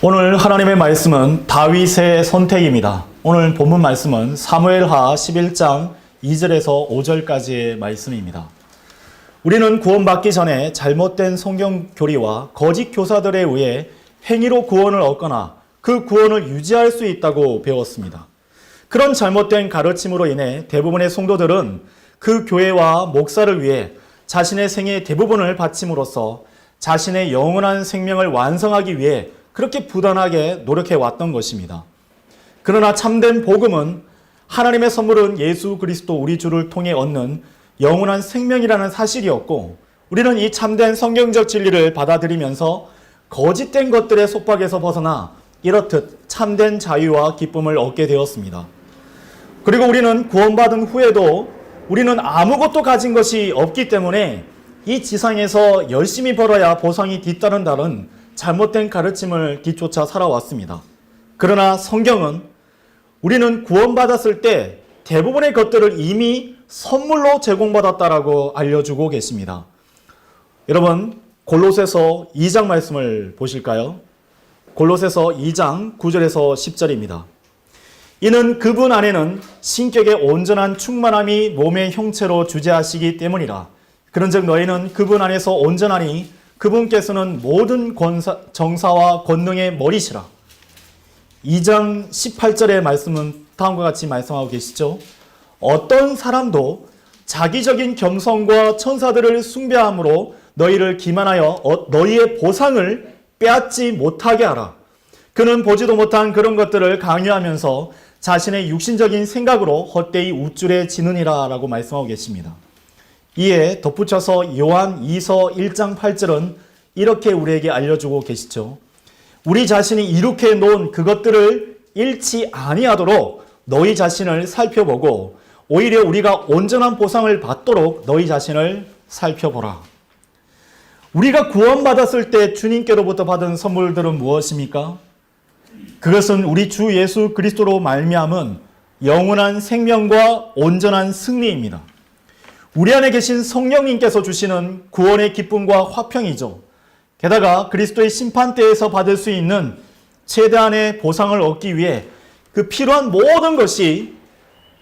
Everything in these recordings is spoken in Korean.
오늘 하나님의 말씀은 다윗의 선택입니다. 오늘 본문 말씀은 사무엘하 11장 2절에서 5절까지의 말씀입니다. 우리는 구원받기 전에 잘못된 성경 교리와 거짓 교사들에 의해 행위로 구원을 얻거나 그 구원을 유지할 수 있다고 배웠습니다. 그런 잘못된 가르침으로 인해 대부분의 성도들은 그 교회와 목사를 위해 자신의 생의 대부분을 바침으로써 자신의 영원한 생명을 완성하기 위해 그렇게 부단하게 노력해 왔던 것입니다. 그러나 참된 복음은 하나님의 선물은 예수 그리스도 우리 주를 통해 얻는 영원한 생명이라는 사실이었고, 우리는 이 참된 성경적 진리를 받아들이면서 거짓된 것들의 속박에서 벗어나 이렇듯 참된 자유와 기쁨을 얻게 되었습니다. 그리고 우리는 구원받은 후에도 우리는 아무것도 가진 것이 없기 때문에 이 지상에서 열심히 벌어야 보상이 뒤따른다는 잘못된 가르침을 뒤쫓아 살아왔습니다. 그러나 성경은 우리는 구원받았을 때 대부분의 것들을 이미 선물로 제공받았다라고 알려주고 계십니다. 여러분, 골로새서 2장 말씀을 보실까요? 골로새서 2장 9절에서 10절입니다. 이는 그분 안에는 신격의 온전한 충만함이 몸의 형체로 주재하시기 때문이라. 그런즉 너희는 그분 안에서 온전하니 그분께서는 모든 정사와 권능의 머리시라. 2장 18절의 말씀은 다음과 같이 말씀하고 계시죠. 어떤 사람도 자기적인 겸손과 천사들을 숭배함으로 너희를 기만하여 너희의 보상을 빼앗지 못하게 하라. 그는 보지도 못한 그런 것들을 강요하면서 자신의 육신적인 생각으로 헛되이 우쭐해지느니라 라고 말씀하고 계십니다. 이에 덧붙여서 요한 2서 1장 8절은 이렇게 우리에게 알려주고 계시죠. 우리 자신이 이룩해 놓은 그것들을 잃지 아니하도록 너희 자신을 살펴보고 오히려 우리가 온전한 보상을 받도록 너희 자신을 살펴보라. 우리가 구원받았을 때 주님께로부터 받은 선물들은 무엇입니까? 그것은 우리 주 예수 그리스도로 말미암은 영원한 생명과 온전한 승리입니다. 우리 안에 계신 성령님께서 주시는 구원의 기쁨과 화평이죠. 게다가 그리스도의 심판대에서 받을 수 있는 최대한의 보상을 얻기 위해 그 필요한 모든 것이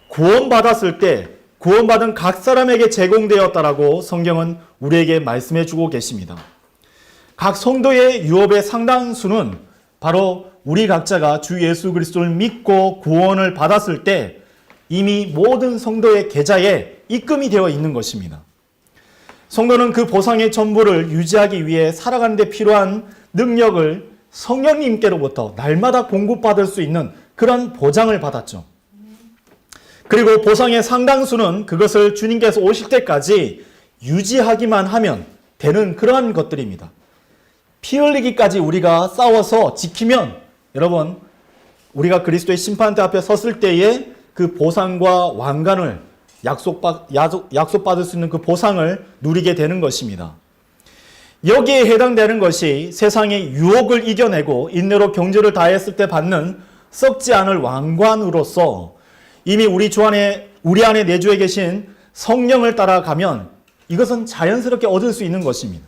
구원받았을 때 구원받은 각 사람에게 제공되었다라고 성경은 우리에게 말씀해 주고 계십니다. 각 성도의 유업의 상당수는 바로 우리 각자가 주 예수 그리스도를 믿고 구원을 받았을 때 이미 모든 성도의 계좌에 입금이 되어 있는 것입니다. 성도는 그 보상의 전부를 유지하기 위해 살아가는 데 필요한 능력을 성령님께로부터 날마다 공급받을 수 있는 그런 보장을 받았죠. 그리고 보상의 상당수는 그것을 주님께서 오실 때까지 유지하기만 하면 되는 그러한 것들입니다. 피 흘리기까지 우리가 싸워서 지키면 여러분, 우리가 그리스도의 심판대 앞에 섰을 때에 그 보상과 왕관을 약속받을 수 있는 그 보상을 누리게 되는 것입니다. 여기에 해당되는 것이 세상의 유혹을 이겨내고 인내로 경주를 다했을 때 받는 썩지 않을 왕관으로서 이미 우리 안에 내주에 계신 성령을 따라가면 이것은 자연스럽게 얻을 수 있는 것입니다.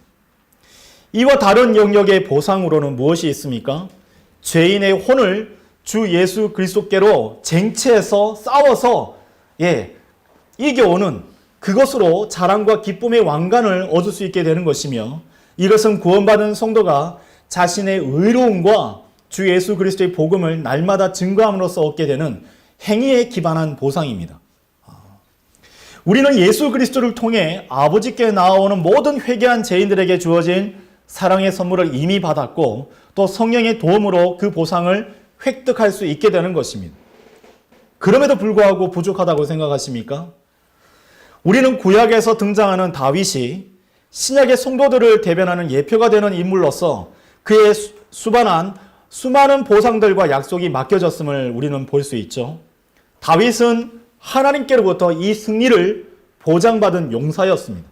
이와 다른 영역의 보상으로는 무엇이 있습니까? 죄인의 혼을 주 예수 그리스도께로 쟁취해서 싸워서 이겨오는 그것으로 자랑과 기쁨의 왕관을 얻을 수 있게 되는 것이며, 이것은 구원받은 성도가 자신의 의로움과 주 예수 그리스도의 복음을 날마다 증거함으로써 얻게 되는 행위에 기반한 보상입니다. 우리는 예수 그리스도를 통해 아버지께 나아오는 모든 회개한 죄인들에게 주어진 사랑의 선물을 이미 받았고 또 성령의 도움으로 그 보상을 획득할 수 있게 되는 것입니다. 그럼에도 불구하고 부족하다고 생각하십니까? 우리는 구약에서 등장하는 다윗이 신약의 성도들을 대변하는 예표가 되는 인물로서 그의 수많은 보상들과 약속이 맡겨졌음을 우리는 볼 수 있죠. 다윗은 하나님께로부터 이 승리를 보장받은 용사였습니다.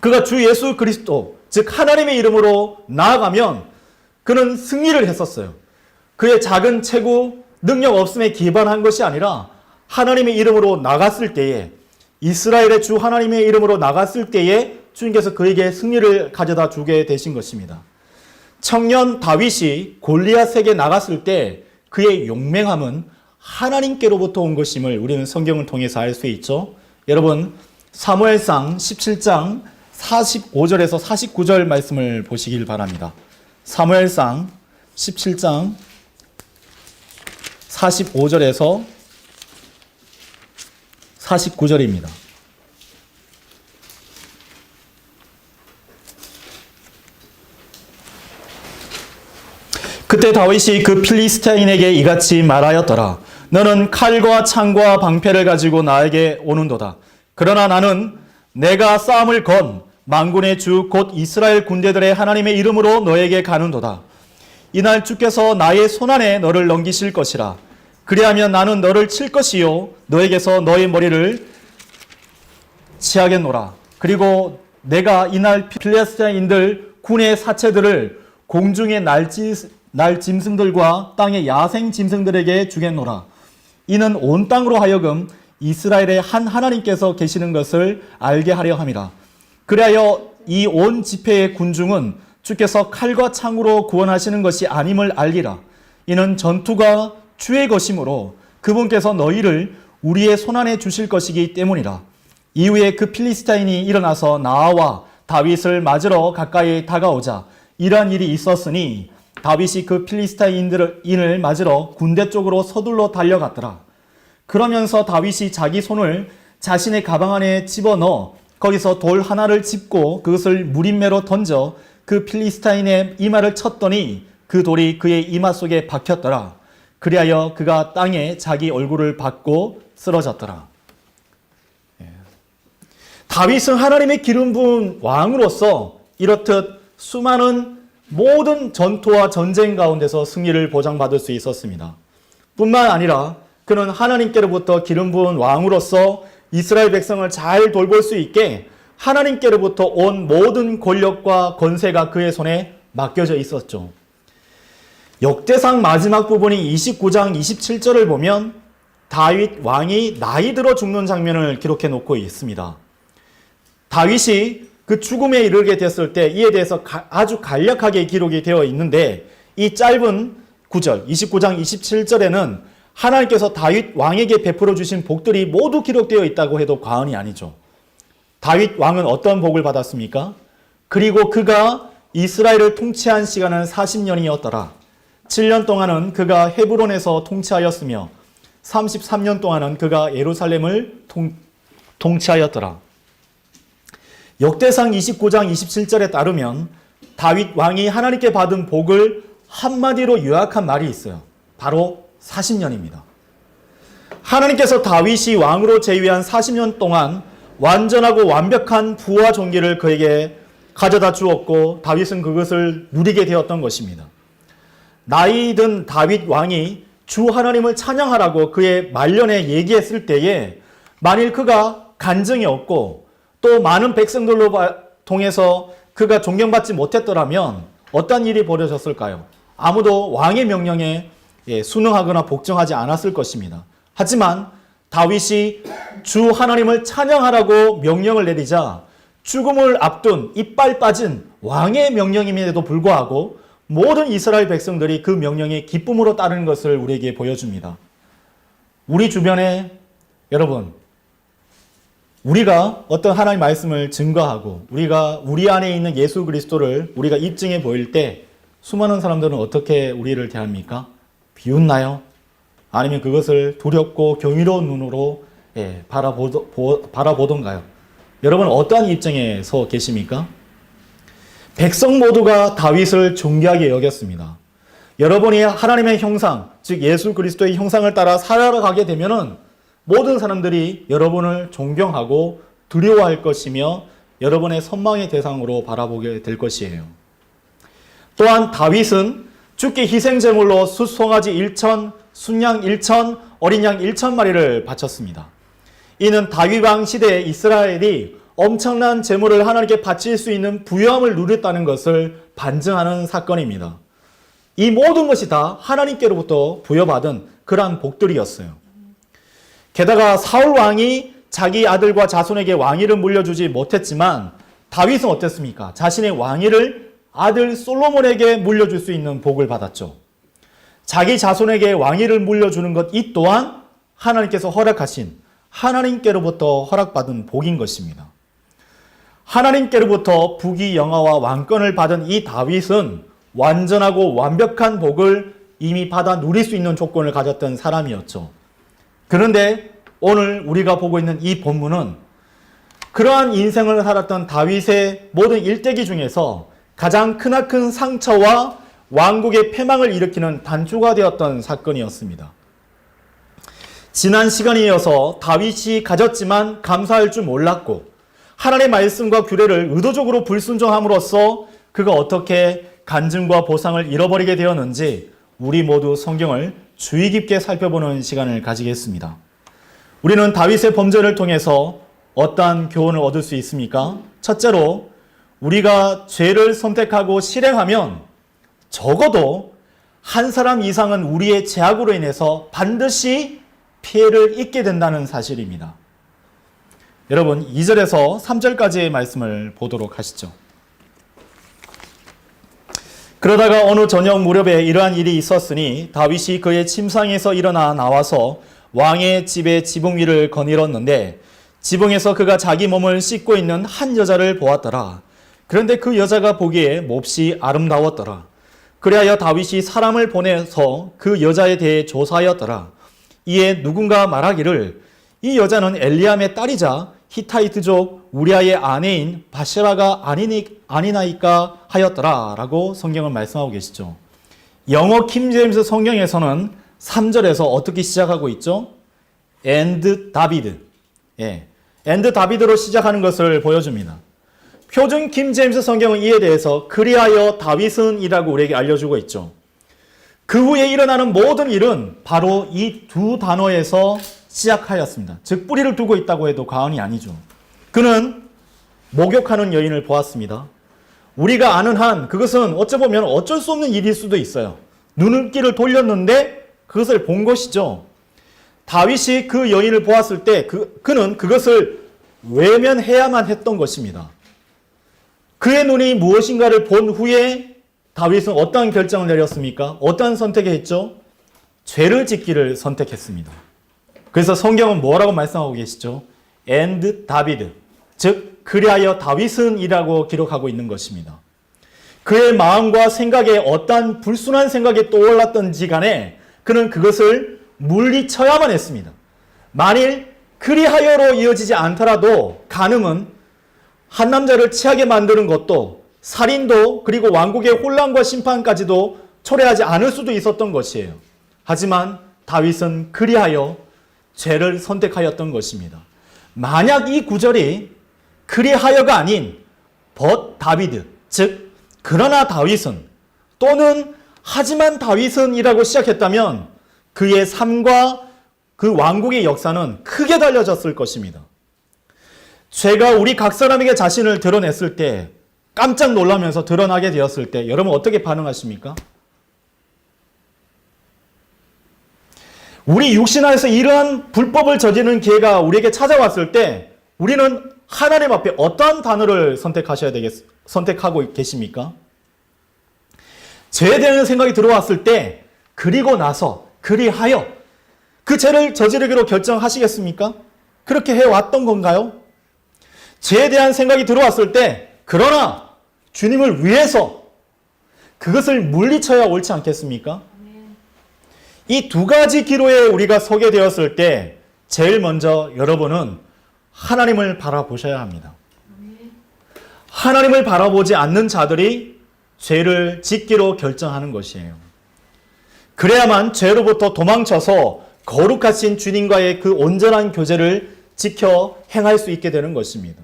그가 주 예수 그리스도, 즉 하나님의 이름으로 나아가면 그는 승리를 했었어요. 그의 작은 체구, 능력 없음에 기반한 것이 아니라 하나님의 이름으로 나갔을 때에, 이스라엘의 주 하나님의 이름으로 나갔을 때에 주님께서 그에게 승리를 가져다 주게 되신 것입니다. 청년 다윗이 골리앗에게 나갔을 때 그의 용맹함은 하나님께로부터 온 것임을 우리는 성경을 통해서 알 수 있죠. 여러분, 사무엘상 17장 45절에서 49절 말씀을 보시길 바랍니다. 사무엘상 17장 45절에서 49절입니다. 그때 다윗이 그 필리스타인에게 이같이 말하였더라. 너는 칼과 창과 방패를 가지고 나에게 오는도다. 그러나 나는 내가 싸움을 건 만군의 주 곧 이스라엘 군대들의 하나님의 이름으로 너에게 가는도다. 이날 주께서 나의 손안에 너를 넘기실 것이라. 그리하면 나는 너를 칠 것이요 너에게서 너의 머리를 치하겠노라. 그리고 내가 이날 필리스타인들 군의 사체들을 공중의 날짐승들과 땅의 야생 짐승들에게 주겠노라. 이는 온 땅으로 하여금 이스라엘의 한 하나님께서 계시는 것을 알게 하려 함이라. 그리하여 이 온 지폐의 군중은 주께서 칼과 창으로 구원하시는 것이 아님을 알리라. 이는 전투가 주의 것이므로 그분께서 너희를 우리의 손안에 주실 것이기 때문이라. 이후에 그 필리스타인이 일어나서 나아와 다윗을 맞으러 가까이 다가오자 이러한 일이 있었으니 다윗이 그 필리스타인을 맞으러 군대 쪽으로 서둘러 달려갔더라. 그러면서 다윗이 자기 손을 자신의 가방 안에 집어넣어 거기서 돌 하나를 짚고 그것을 무림매로 던져 그 필리스타인의 이마를 쳤더니 그 돌이 그의 이마 속에 박혔더라. 그리하여 그가 땅에 자기 얼굴을 받고 쓰러졌더라. 다윗은 하나님의 기름 부은 왕으로서 이렇듯 수많은 모든 전투와 전쟁 가운데서 승리를 보장받을 수 있었습니다. 뿐만 아니라 그는 하나님께로부터 기름 부은 왕으로서 이스라엘 백성을 잘 돌볼 수 있게 하나님께로부터 온 모든 권력과 권세가 그의 손에 맡겨져 있었죠. 역대상 마지막 부분인 29장 27절을 보면 다윗 왕이 나이 들어 죽는 장면을 기록해 놓고 있습니다. 다윗이 그 죽음에 이르게 됐을 때 이에 대해서 아주 간략하게 기록이 되어 있는데 이 짧은 구절 29장 27절에는 하나님께서 다윗 왕에게 베풀어 주신 복들이 모두 기록되어 있다고 해도 과언이 아니죠. 다윗 왕은 어떤 복을 받았습니까? 그리고 그가 이스라엘을 통치한 시간은 40년이었더라. 7년 동안은 그가 헤브론에서 통치하였으며 33년 동안은 그가 예루살렘을 통치하였더라. 역대상 29장 27절에 따르면 다윗 왕이 하나님께 받은 복을 한마디로 요약한 말이 있어요. 바로 40년입니다. 하나님께서 다윗이 왕으로 재위한 40년 동안 완전하고 완벽한 부와 존귀를 그에게 가져다 주었고 다윗은 그것을 누리게 되었던 것입니다. 나이 든 다윗 왕이 주 하나님을 찬양하라고 그의 말년에 얘기했을 때에 만일 그가 간증이 없고 또 많은 백성들로 통해서 그가 존경받지 못했더라면 어떤 일이 벌어졌을까요? 아무도 왕의 명령에 순응하거나 복종하지 않았을 것입니다. 하지만 다윗이 주 하나님을 찬양하라고 명령을 내리자 죽음을 앞둔 이빨 빠진 왕의 명령임에도 불구하고 모든 이스라엘 백성들이 그 명령에 기쁨으로 따르는 것을 우리에게 보여줍니다. 우리 주변에 여러분, 우리가 어떤 하나님의 말씀을 증거하고 우리가 우리 안에 있는 예수 그리스도를 우리가 입증해 보일 때 수많은 사람들은 어떻게 우리를 대합니까? 비웃나요? 아니면 그것을 두렵고 경이로운 눈으로 바라보던가요? 여러분 어떠한 입장에 서 계십니까? 백성 모두가 다윗을 존귀하게 여겼습니다. 여러분이 하나님의 형상, 즉 예수 그리스도의 형상을 따라 살아가게 되면은 모든 사람들이 여러분을 존경하고 두려워할 것이며 여러분의 선망의 대상으로 바라보게 될 것이에요. 또한 다윗은 주께 희생제물로 숫송아지 1천, 순양 1천, 어린 양 1천 마리를 바쳤습니다. 이는 다윗 왕 시대에 이스라엘이 엄청난 제물을 하나님께 바칠 수 있는 부유함을 누렸다는 것을 반증하는 사건입니다. 이 모든 것이 다 하나님께로부터 부여받은 그러한 복들이었어요. 게다가 사울 왕이 자기 아들과 자손에게 왕위를 물려주지 못했지만 다윗은 어땠습니까? 자신의 왕위를 아들 솔로몬에게 물려줄 수 있는 복을 받았죠. 자기 자손에게 왕위를 물려주는 것, 이 또한 하나님께서 허락하신, 하나님께로부터 허락받은 복인 것입니다. 하나님께로부터 부귀영화와 왕권을 받은 이 다윗은 완전하고 완벽한 복을 이미 받아 누릴 수 있는 조건을 가졌던 사람이었죠. 그런데 오늘 우리가 보고 있는 이 본문은 그러한 인생을 살았던 다윗의 모든 일대기 중에서 가장 크나큰 상처와 왕국의 패망을 일으키는 단초가 되었던 사건이었습니다. 지난 시간에 이어서 다윗이 가졌지만 감사할 줄 몰랐고 하나님의 말씀과 규례를 의도적으로 불순종함으로써 그가 어떻게 간증과 보상을 잃어버리게 되었는지 우리 모두 성경을 주의 깊게 살펴보는 시간을 가지겠습니다. 우리는 다윗의 범죄를 통해서 어떠한 교훈을 얻을 수 있습니까? 첫째로 우리가 죄를 선택하고 실행하면 적어도 한 사람 이상은 우리의 죄악으로 인해서 반드시 피해를 입게 된다는 사실입니다. 여러분 2절에서 3절까지의 말씀을 보도록 하시죠. 그러다가 어느 저녁 무렵에 이러한 일이 있었으니 다윗이 그의 침상에서 일어나 나와서 왕의 집의 지붕 위를 거닐었는데 지붕에서 그가 자기 몸을 씻고 있는 한 여자를 보았더라. 그런데 그 여자가 보기에 몹시 아름다웠더라. 그리하여 다윗이 사람을 보내서 그 여자에 대해 조사하였더라. 이에 누군가 말하기를 이 여자는 엘리암의 딸이자 히타이트족 우리아의 아내인 바세바가 아니나이까 하였더라 라고 성경을 말씀하고 계시죠. 영어 킹제임스 성경에서는 3절에서 어떻게 시작하고 있죠? and 다비드, and 다비드로 시작하는 것을 보여줍니다. 표준 킹제임스 성경은 이에 대해서 그리하여 다윗은 이라고 우리에게 알려주고 있죠. 그 후에 일어나는 모든 일은 바로 이 두 단어에서 시작하였습니다. 즉 뿌리를 두고 있다고 해도 과언이 아니죠. 그는 목욕하는 여인을 보았습니다. 우리가 아는 한 그것은 어쩌보면 어쩔 수 없는 일일 수도 있어요. 눈길을 돌렸는데 그것을 본 것이죠. 다윗이 그 여인을 보았을 때 그는 그것을 외면해야만 했던 것입니다. 그의 눈이 무엇인가를 본 후에 다윗은 어떠한 결정을 내렸습니까? 어떠한 선택을 했죠? 죄를 짓기를 선택했습니다. 그래서 성경은 뭐라고 말씀하고 계시죠? and 다비드, 즉 그리하여 다윗은 이라고 기록하고 있는 것입니다. 그의 마음과 생각에 어떠한 불순한 생각이 떠올랐던지 간에 그는 그것을 물리쳐야만 했습니다. 만일 그리하여로 이어지지 않더라도 간음은 한 남자를 취하게 만드는 것도 살인도 그리고 왕국의 혼란과 심판까지도 초래하지 않을 수도 있었던 것이에요. 하지만 다윗은 그리하여 죄를 선택하였던 것입니다. 만약 이 구절이 그리하여가 아닌 but 다비드, 즉 그러나 다윗은 또는 하지만 다윗은 이라고 시작했다면 그의 삶과 그 왕국의 역사는 크게 달라졌을 것입니다. 죄가 우리 각 사람에게 자신을 드러냈을 때 깜짝 놀라면서 드러나게 되었을 때 여러분 어떻게 반응하십니까? 우리 육신 안에서 이러한 불법을 저지르는 기회가 우리에게 찾아왔을 때 우리는 하나님 앞에 어떠한 단어를 선택하고 계십니까? 죄에 대한 생각이 들어왔을 때 그리고 나서 그리하여 그 죄를 저지르기로 결정하시겠습니까? 그렇게 해왔던 건가요? 죄에 대한 생각이 들어왔을 때 그러나 주님을 위해서 그것을 물리쳐야 옳지 않겠습니까? 이 두 가지 기로에 우리가 서게 되었을 때 제일 먼저 여러분은 하나님을 바라보셔야 합니다. 하나님을 바라보지 않는 자들이 죄를 짓기로 결정하는 것이에요. 그래야만 죄로부터 도망쳐서 거룩하신 주님과의 그 온전한 교제를 지켜 행할 수 있게 되는 것입니다.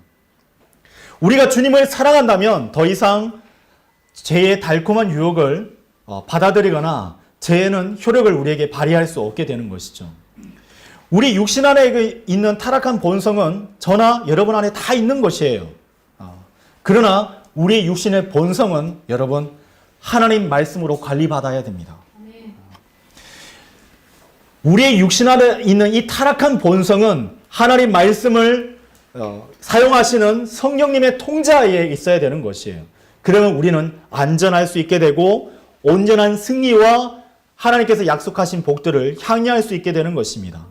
우리가 주님을 사랑한다면 더 이상 죄의 달콤한 유혹을 받아들이거나 죄는 효력을 우리에게 발휘할 수 없게 되는 것이죠. 우리 육신 안에 있는 타락한 본성은 저나 여러분 안에 다 있는 것이에요. 그러나 우리 육신의 본성은 여러분 하나님 말씀으로 관리받아야 됩니다. 우리의 육신 안에 있는 이 타락한 본성은 하나님 말씀을 사용하시는 성령님의 통제하에 있어야 되는 것이에요. 그러면 우리는 안전할 수 있게 되고 온전한 승리와 하나님께서 약속하신 복들을 향유할 수 있게 되는 것입니다.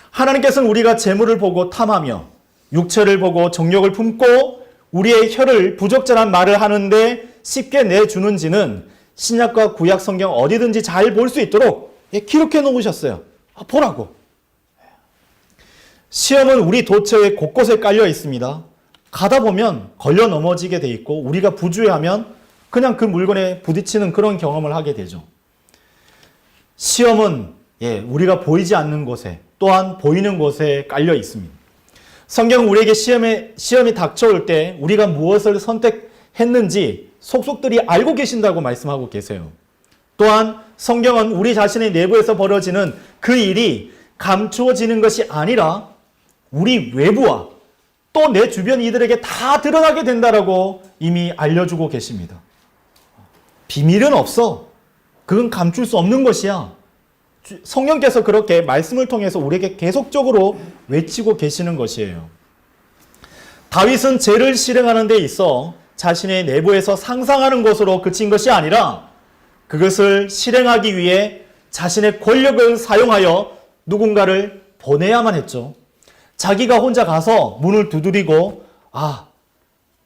하나님께서는 우리가 재물을 보고 탐하며 육체를 보고 정욕을 품고 우리의 혀를 부적절한 말을 하는데 쉽게 내주는지는 신약과 구약 성경 어디든지 잘 볼 수 있도록 기록해 놓으셨어요. 보라고. 시험은 우리 도처에 곳곳에 깔려 있습니다. 가다 보면 걸려 넘어지게 돼 있고 우리가 부주의하면 그냥 그 물건에 부딪히는 그런 경험을 하게 되죠. 시험은 우리가 보이지 않는 곳에 또한 보이는 곳에 깔려 있습니다. 성경은 우리에게 시험이 닥쳐올 때 우리가 무엇을 선택했는지 속속들이 알고 계신다고 말씀하고 계세요. 또한 성경은 우리 자신의 내부에서 벌어지는 그 일이 감추어지는 것이 아니라 우리 외부와 또 내 주변 이들에게 다 드러나게 된다라고 이미 알려주고 계십니다. 비밀은 없어. 그건 감출 수 없는 것이야. 성령께서 그렇게 말씀을 통해서 우리에게 계속적으로 외치고 계시는 것이에요. 다윗은 죄를 실행하는 데 있어 자신의 내부에서 상상하는 것으로 그친 것이 아니라 그것을 실행하기 위해 자신의 권력을 사용하여 누군가를 보내야만 했죠. 자기가 혼자 가서 문을 두드리고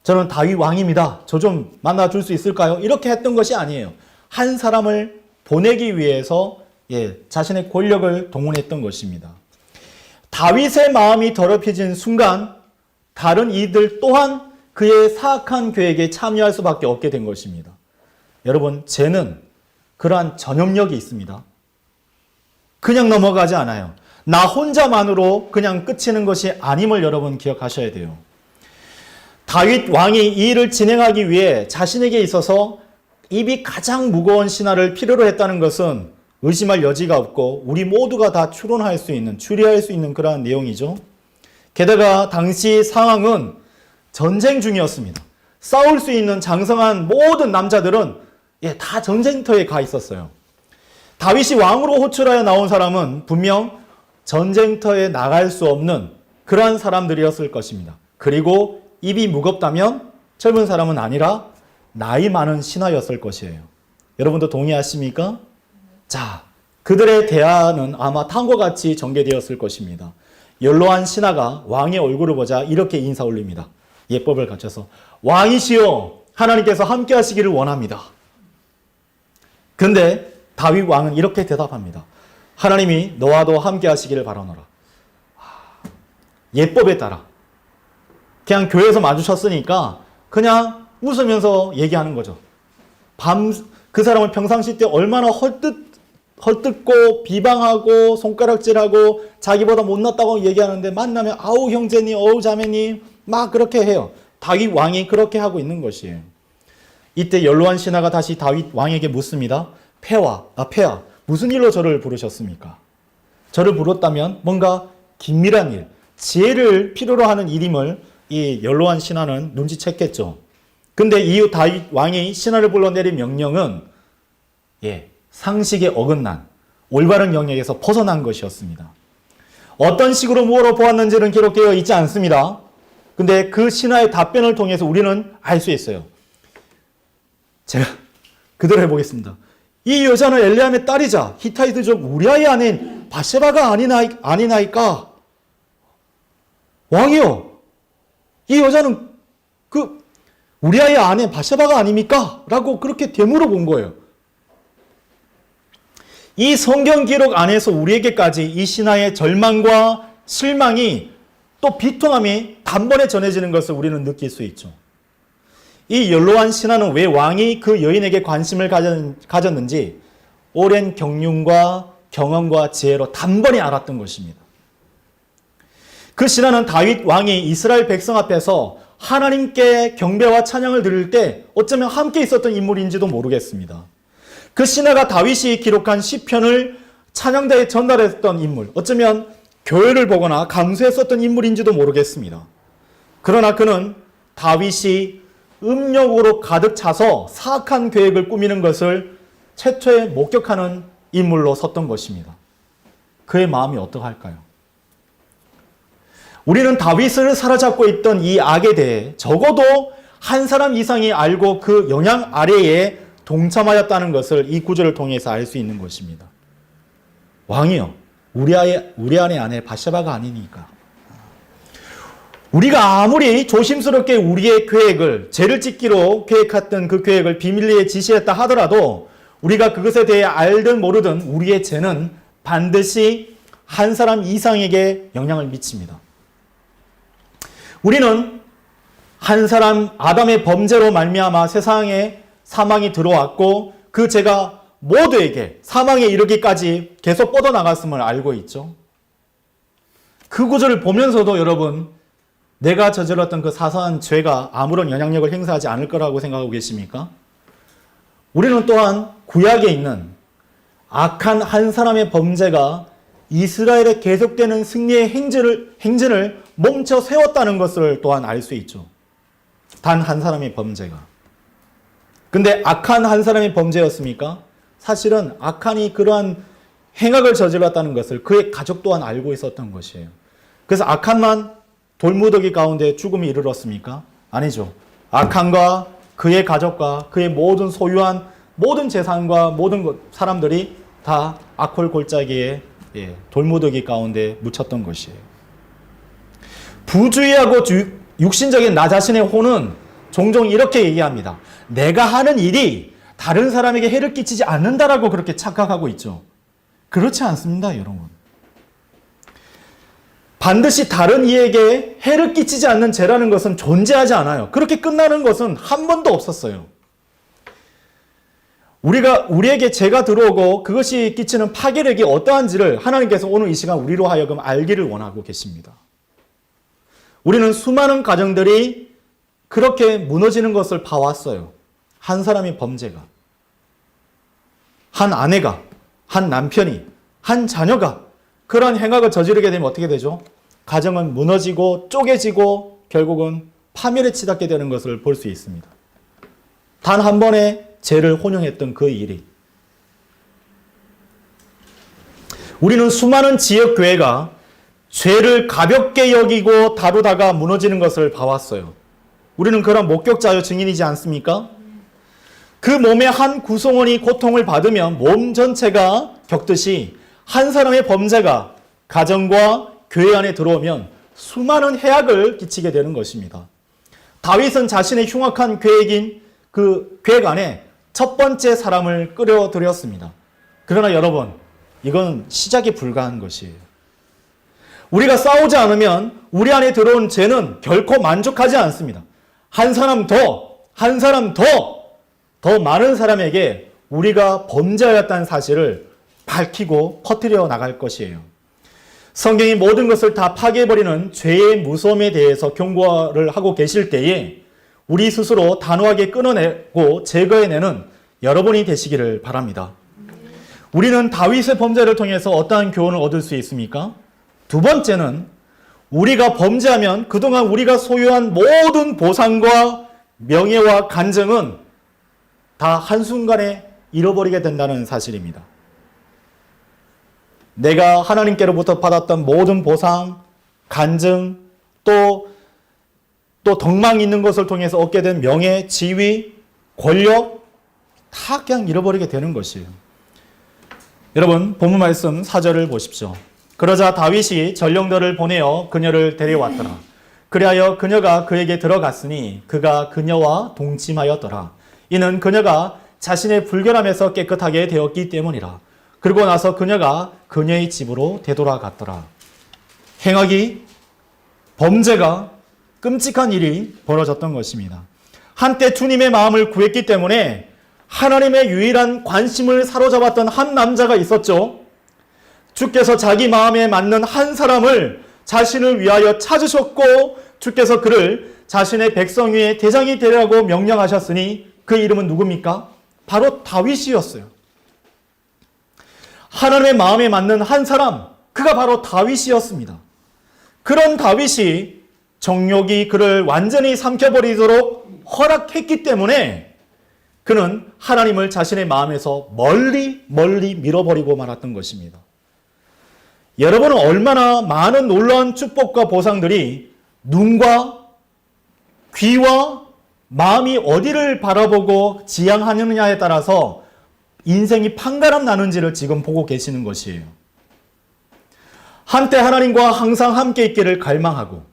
저는 다윗 왕입니다. 저 좀 만나줄 수 있을까요? 이렇게 했던 것이 아니에요. 한 사람을 보내기 위해서 자신의 권력을 동원했던 것입니다. 다윗의 마음이 더럽혀진 순간 다른 이들 또한 그의 사악한 계획에 참여할 수밖에 없게 된 것입니다. 여러분, 죄는 그러한 전염력이 있습니다. 그냥 넘어가지 않아요. 나 혼자만으로 그냥 끝이는 것이 아님을 여러분 기억하셔야 돼요. 다윗 왕이 이 일을 진행하기 위해 자신에게 있어서 입이 가장 무거운 신하를 필요로 했다는 것은 의심할 여지가 없고 우리 모두가 다 추리할 수 있는 그러한 내용이죠. 게다가 당시 상황은 전쟁 중이었습니다. 싸울 수 있는 장성한 모든 남자들은 다 전쟁터에 가 있었어요. 다윗이 왕으로 호출하여 나온 사람은 분명 전쟁터에 나갈 수 없는 그러한 사람들이었을 것입니다. 그리고 입이 무겁다면 젊은 사람은 아니라 나이 많은 신하였을 것이에요. 여러분도 동의하십니까? 자, 그들의 대화는 아마 다음과 같이 전개되었을 것입니다. 연로한 신하가 왕의 얼굴을 보자 이렇게 인사 올립니다. 예법을 갖춰서 왕이시여 하나님께서 함께 하시기를 원합니다. 근데 다윗 왕은 이렇게 대답합니다. 하나님이 너와도 함께 하시기를 바라노라. 예법에 따라 그냥 교회에서 마주쳤으니까 그냥 웃으면서 얘기하는 거죠. 그 사람을 평상시 때 얼마나 헐뜯고 비방하고 손가락질하고 자기보다 못났다고 얘기하는데 만나면 아우 형제님, 어우 자매님 막 그렇게 해요. 다윗 왕이 그렇게 하고 있는 것이에요. 이때 연로한 신하가 다시 다윗 왕에게 묻습니다. 폐하, 무슨 일로 저를 부르셨습니까? 저를 불렀다면 뭔가 긴밀한 일, 지혜를 필요로 하는 일임을 이 연로한 신하는 눈치챘겠죠. 근데 이후 다윗 왕이 신하를 불러내린 명령은 상식에 어긋난 올바른 영역에서 벗어난 것이었습니다. 어떤 식으로 물어보았는지는 기록되어 있지 않습니다. 근데 그 신하의 답변을 통해서 우리는 알 수 있어요. 제가 그대로 해보겠습니다. 이 여자는 엘리암의 딸이자 히타이트족 우리아의 아내인 바세바가 아니나이까? 왕이요, 이 여자는 우리아의 아내 바세바가 아닙니까? 라고 그렇게 되물어본 거예요. 이 성경 기록 안에서 우리에게까지 이 신하의 절망과 실망이 또 비통함이 단번에 전해지는 것을 우리는 느낄 수 있죠. 이 연로한 신하는 왜 왕이 그 여인에게 관심을 가졌는지 오랜 경륜과 경험과 지혜로 단번에 알았던 것입니다. 그 신하는 다윗 왕이 이스라엘 백성 앞에서 하나님께 경배와 찬양을 드릴 때 어쩌면 함께 있었던 인물인지도 모르겠습니다. 그 신하가 다윗이 기록한 시편을 찬양대에 전달했던 인물, 어쩌면 교회를 보거나 강수했었던 인물인지도 모르겠습니다. 그러나 그는 다윗이 음욕으로 가득 차서 사악한 계획을 꾸미는 것을 최초에 목격하는 인물로 섰던 것입니다. 그의 마음이 어떠할까요? 우리는 다윗을 사로잡고 있던 이 악에 대해 적어도 한 사람 이상이 알고 그 영향 아래에 동참하였다는 것을 이 구절을 통해서 알 수 있는 것입니다. 왕이요, 우리 안의 아내 바세바가 아니니까. 우리가 아무리 조심스럽게 우리의 계획을, 죄를 짓기로 계획했던 그 계획을 비밀리에 지시했다 하더라도 우리가 그것에 대해 알든 모르든 우리의 죄는 반드시 한 사람 이상에게 영향을 미칩니다. 우리는 한 사람 아담의 범죄로 말미암아 세상에 사망이 들어왔고 그 죄가 모두에게 사망에 이르기까지 계속 뻗어나갔음을 알고 있죠. 그 구절을 보면서도 여러분, 내가 저질렀던 그 사소한 죄가 아무런 영향력을 행사하지 않을 거라고 생각하고 계십니까? 우리는 또한 구약에 있는 악한 한 사람의 범죄가 이스라엘의 계속되는 승리의 행진을 멈춰 세웠다는 것을 또한 알 수 있죠. 단 한 사람의 범죄가. 근데 악한 한 사람의 범죄였습니까? 사실은 악한이 그러한 행악을 저질렀다는 것을 그의 가족 또한 알고 있었던 것이에요. 그래서 악한만 돌무더기 가운데 죽음이 이르렀습니까? 아니죠. 악한과 그의 가족과 그의 모든 소유한 모든 재산과 모든 사람들이 다 악홀 골짜기에 돌무더기 가운데 묻혔던 것이에요. 부주의하고 육신적인 나 자신의 혼은 종종 이렇게 얘기합니다. 내가 하는 일이 다른 사람에게 해를 끼치지 않는다라고 그렇게 착각하고 있죠. 그렇지 않습니다, 여러분. 반드시 다른 이에게 해를 끼치지 않는 죄라는 것은 존재하지 않아요. 그렇게 끝나는 것은 한 번도 없었어요. 우리에게 죄가 들어오고 그것이 끼치는 파괴력이 어떠한지를 하나님께서 오늘 이 시간 우리로 하여금 알기를 원하고 계십니다. 우리는 수많은 가정들이 그렇게 무너지는 것을 봐왔어요. 한 사람의 범죄가. 한 아내가, 한 남편이, 한 자녀가 그러한 행악을 저지르게 되면 어떻게 되죠? 가정은 무너지고 쪼개지고 결국은 파멸에 치닫게 되는 것을 볼 수 있습니다. 단 한 번의 죄를 혼용했던 그 일이. 우리는 수많은 지역교회가 죄를 가볍게 여기고 다루다가 무너지는 것을 봐왔어요. 우리는 그런 목격자요 증인이지 않습니까? 그 몸의 한 구성원이 고통을 받으면 몸 전체가 겪듯이 한 사람의 범죄가 가정과 교회 안에 들어오면 수많은 해악을 끼치게 되는 것입니다. 다윗은 자신의 흉악한 계획인 그 계획 안에 첫 번째 사람을 끌어들였습니다. 그러나 여러분, 이건 시작에 불과한 것이에요. 우리가 싸우지 않으면 우리 안에 들어온 죄는 결코 만족하지 않습니다. 한 사람 더 많은 사람에게 우리가 범죄하였다는 사실을 밝히고 퍼뜨려 나갈 것이에요. 성경이 모든 것을 다 파괴해버리는 죄의 무서움에 대해서 경고를 하고 계실 때에 우리 스스로 단호하게 끊어내고 제거해내는 여러분이 되시기를 바랍니다. 우리는 다윗의 범죄를 통해서 어떠한 교훈을 얻을 수 있습니까? 두 번째는 우리가 범죄하면 그동안 우리가 소유한 모든 보상과 명예와 간증은 다 한순간에 잃어버리게 된다는 사실입니다. 내가 하나님께로부터 받았던 모든 보상, 간증, 또 덕망 있는 것을 통해서 얻게 된 명예, 지위, 권력 다 그냥 잃어버리게 되는 것이에요. 여러분, 본문 말씀 4절을 보십시오. 그러자 다윗이 전령들을 보내어 그녀를 데려왔더라. 그리하여 그녀가 그에게 들어갔으니 그가 그녀와 동침하였더라. 이는 그녀가 자신의 불결함에서 깨끗하게 되었기 때문이라. 그리고 나서 그녀가 그녀의 집으로 되돌아갔더라. 행악이, 범죄가 끔찍한 일이 벌어졌던 것입니다. 한때 주님의 마음을 구했기 때문에 하나님의 유일한 관심을 사로잡았던 한 남자가 있었죠. 주께서 자기 마음에 맞는 한 사람을 자신을 위하여 찾으셨고 주께서 그를 자신의 백성 위에 대장이 되라고 명령하셨으니 그 이름은 누굽니까? 바로 다윗이었어요. 하나님의 마음에 맞는 한 사람, 그가 바로 다윗이었습니다. 그런 다윗이 정욕이 그를 완전히 삼켜버리도록 허락했기 때문에 그는 하나님을 자신의 마음에서 멀리 밀어버리고 말았던 것입니다. 여러분은 얼마나 많은 놀라운 축복과 보상들이 눈과 귀와 마음이 어디를 바라보고 지향하느냐에 따라서 인생이 판가름 나는지를 지금 보고 계시는 것이에요. 한때 하나님과 항상 함께 있기를 갈망하고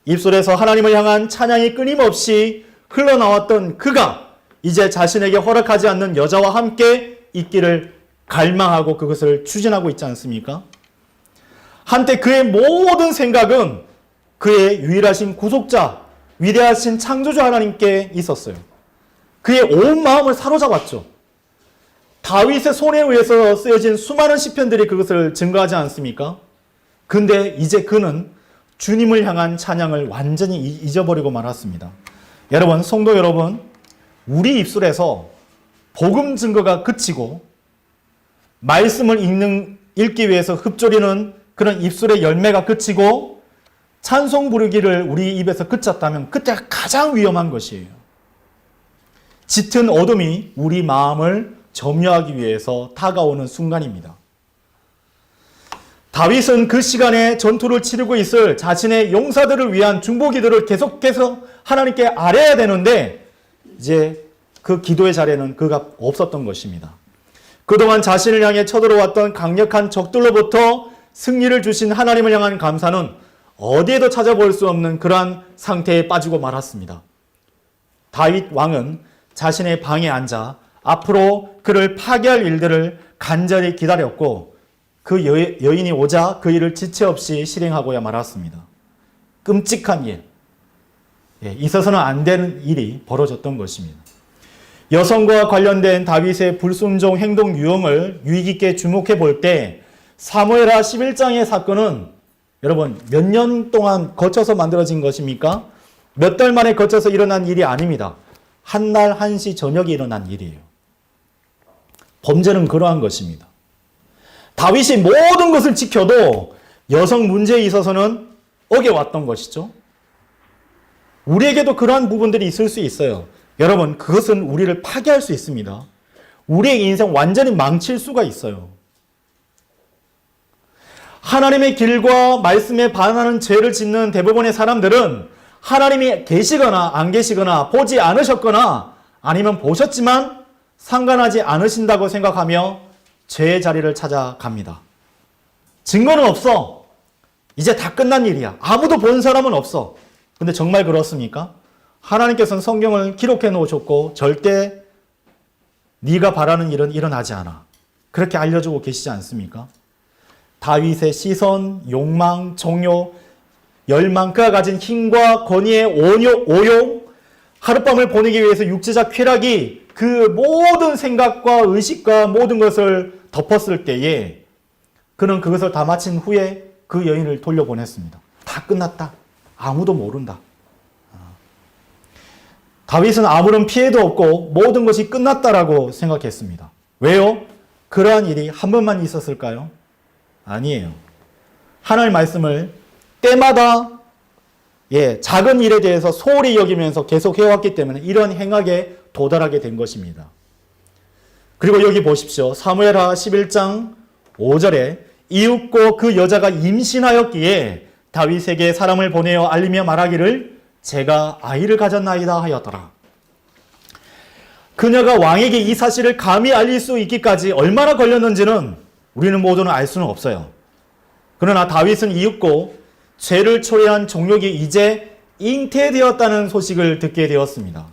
입술에서 하나님을 향한 찬양이 끊임없이 흘러나왔던 그가 이제 자신에게 허락하지 않는 여자와 함께 있기를 갈망하고 그것을 추진하고 있지 않습니까? 한때 그의 모든 생각은 그의 유일하신 구속자, 위대하신 창조주 하나님께 있었어요. 그의 온 마음을 사로잡았죠. 다윗의 손에 의해서 쓰여진 수많은 시편들이 그것을 증거하지 않습니까? 근데 이제 그는 주님을 향한 찬양을 완전히 잊어버리고 말았습니다. 여러분, 성도 여러분, 우리 입술에서 복음 증거가 그치고 말씀을 읽기 위해서 흡조리는 그런 입술의 열매가 그치고 찬송 부르기를 우리 입에서 그쳤다면 그때가 가장 위험한 것이에요. 짙은 어둠이 우리 마음을 점유하기 위해서 다가오는 순간입니다. 다윗은 그 시간에 전투를 치르고 있을 자신의 용사들을 위한 중보기도를 계속해서 하나님께 아뢰야 되는데 이제 그 기도의 자리에는 그가 없었던 것입니다. 그동안 자신을 향해 쳐들어왔던 강력한 적들로부터 승리를 주신 하나님을 향한 감사는 어디에도 찾아볼 수 없는 그러한 상태에 빠지고 말았습니다. 다윗 왕은 자신의 방에 앉아 앞으로 그를 파괴할 일들을 간절히 기다렸고 그 여인이 오자 그 일을 지체 없이 실행하고야 말았습니다. 끔찍한 일, 있어서는 안 되는 일이 벌어졌던 것입니다. 여성과 관련된 다윗의 불순종 행동 유형을 유의 깊게 주목해 볼 때 사무엘하 11장의 사건은 여러분 몇 년 동안 거쳐서 만들어진 것입니까? 몇 달 만에 거쳐서 일어난 일이 아닙니다. 한날 한시 저녁에 일어난 일이에요. 범죄는 그러한 것입니다. 다윗이 모든 것을 지켜도 여성 문제에 있어서는 어겨왔던 것이죠. 우리에게도 그러한 부분들이 있을 수 있어요. 여러분, 그것은 우리를 파괴할 수 있습니다. 우리의 인생 완전히 망칠 수가 있어요. 하나님의 길과 말씀에 반하는 죄를 짓는 대부분의 사람들은 하나님이 계시거나 안 계시거나 보지 않으셨거나 아니면 보셨지만 상관하지 않으신다고 생각하며 죄의 자리를 찾아갑니다. 증거는 없어. 이제 다 끝난 일이야. 아무도 본 사람은 없어. 근데 정말 그렇습니까? 하나님께서는 성경을 기록해 놓으셨고 절대 네가 바라는 일은 일어나지 않아. 그렇게 알려주고 계시지 않습니까? 다윗의 시선, 욕망, 정욕, 열망, 그가 가진 힘과 권위의 오용, 하룻밤을 보내기 위해서 육체적 쾌락이 그 모든 생각과 의식과 모든 것을 덮었을 때에 그는 그것을 다 마친 후에 그 여인을 돌려보냈습니다. 다 끝났다. 아무도 모른다. 다윗은 아무런 피해도 없고 모든 것이 끝났다라고 생각했습니다. 왜요? 그러한 일이 한 번만 있었을까요? 아니에요. 하나님의 말씀을 때마다 작은 일에 대해서 소홀히 여기면서 계속 해왔기 때문에 이런 행악에 도달하게 된 것입니다. 그리고 여기 보십시오. 사무엘하 11장 5절에 이웃고 그 여자가 임신하였기에 다윗에게 사람을 보내어 알리며 말하기를 제가 아이를 가졌나이다 하였더라. 그녀가 왕에게 이 사실을 감히 알릴 수 있기까지 얼마나 걸렸는지는 우리는 모두는 알 수는 없어요. 그러나 다윗은 이윽고 죄를 초래한 종욕이 이제 잉태되었다는 소식을 듣게 되었습니다.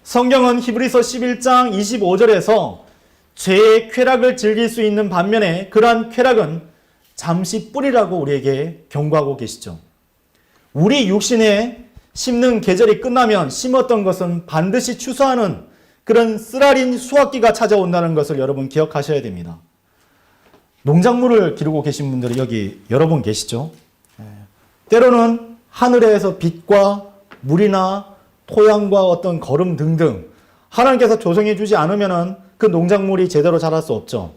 성경은 히브리서 11장 25절에서 죄의 쾌락을 즐길 수 있는 반면에 그러한 쾌락은 잠시 뿐이라고 우리에게 경고하고 계시죠. 우리 육신에 심는 계절이 끝나면 심었던 것은 반드시 추수하는 그런 쓰라린 수확기가 찾아온다는 것을 여러분 기억하셔야 됩니다. 농작물을 기르고 계신 분들이 여기 여러 분 계시죠? 때로는 하늘에서 빛과 물이나 토양과 어떤 거름 등등 하나님께서 조성해 주지 않으면 그 농작물이 제대로 자랄 수 없죠.